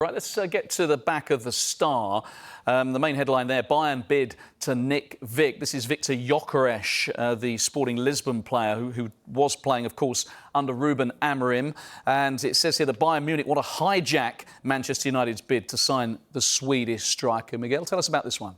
Right, let's get to the back of the Star. The main headline there, Bayern bid to nick Vic. This is Victor Gyokeres, the Sporting Lisbon player who was playing, of course, under Ruben Amorim. And it says here that Bayern Munich want to hijack Manchester United's bid to sign the Swedish striker. Miguel, tell us about this one.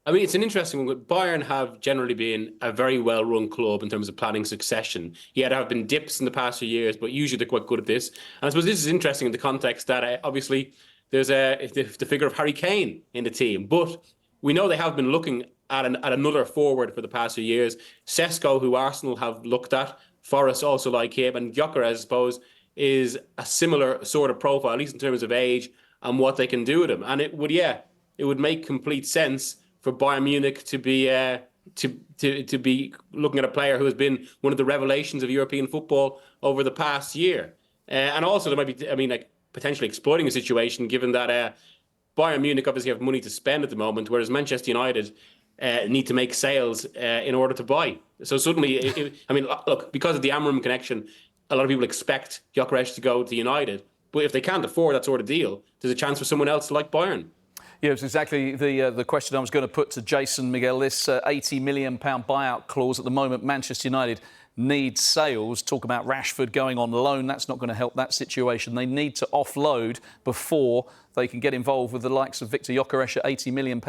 I mean, it's an interesting one. Bayern have generally been a very well-run club in terms of planning succession. Yeah, there have been dips in the past few years, but usually they're quite good at this. And I suppose this is interesting in the context that obviously there's the figure of Harry Kane in the team. But we know they have been looking at another forward for the past few years. Sesko, who Arsenal have looked at. Forest also like him. And Gyokeres, I suppose, is a similar sort of profile, at least in terms of age and what they can do with him. And it would make complete sense for Bayern Munich to be looking at a player who has been one of the revelations of European football over the past year, and also there might be, potentially exploiting a situation given that Bayern Munich obviously have money to spend at the moment, whereas Manchester United need to make sales in order to buy. So suddenly, look, because of the Amorim connection, a lot of people expect Gyokeres to go to United, but if they can't afford that sort of deal, there's a chance for someone else like Bayern. Yeah, it's exactly the question I was going to put to Jason, Miguel. This £80 million buyout clause at the moment, Manchester United needs sales. Talk about Rashford going on loan. That's not going to help that situation. They need to offload before they can get involved with the likes of Victor Gyokeres at £80 million.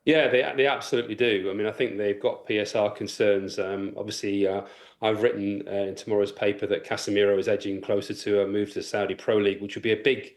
Yeah, they absolutely do. I mean, I think they've got PSR concerns. Obviously, I've written in tomorrow's paper that Casemiro is edging closer to a move to the Saudi Pro League, which would be a big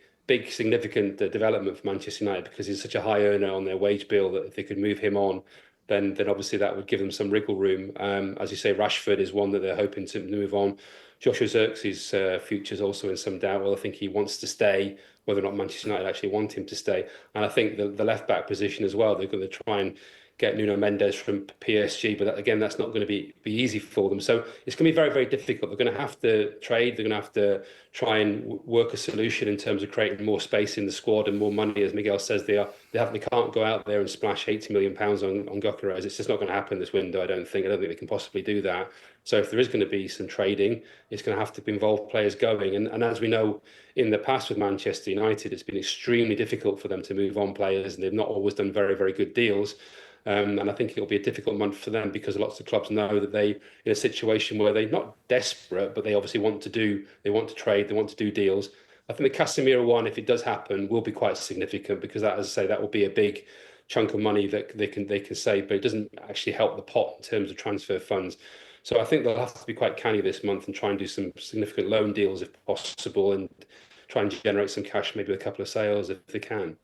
significant development for Manchester United because he's such a high earner on their wage bill that if they could move him on, then obviously that would give them some wriggle room. As you say, Rashford is one that they're hoping to move on. Joshua Zirkzee future is also in some doubt. Well, I think he wants to stay, whether or not Manchester United actually want him to stay. And I think the left-back position as well, they're going to try and get Nuno Mendes from PSG, but that's not going to be easy for them. So it's going to be very, very difficult. They're going to have to trade. They're going to have to try and work a solution in terms of creating more space in the squad and more money. As Miguel says, they can't go out there and splash £80 million on Gyokeres. It's just not going to happen this window, I don't think. They can possibly do that. So if there is going to be some trading, it's going to have to involve players going. And as we know, in the past with Manchester United, it's been extremely difficult for them to move on players, and they've not always done very, very good deals. And I think it'll be a difficult month for them because lots of clubs know that they're in a situation where they're not desperate, but they obviously want to trade, they want to do deals. I think the Casemiro one, if it does happen, will be quite significant because that, as I say, that will be a big chunk of money that they can save, but it doesn't actually help the pot in terms of transfer funds. So I think they'll have to be quite canny this month and try and do some significant loan deals if possible and try and generate some cash, maybe a couple of sales if they can.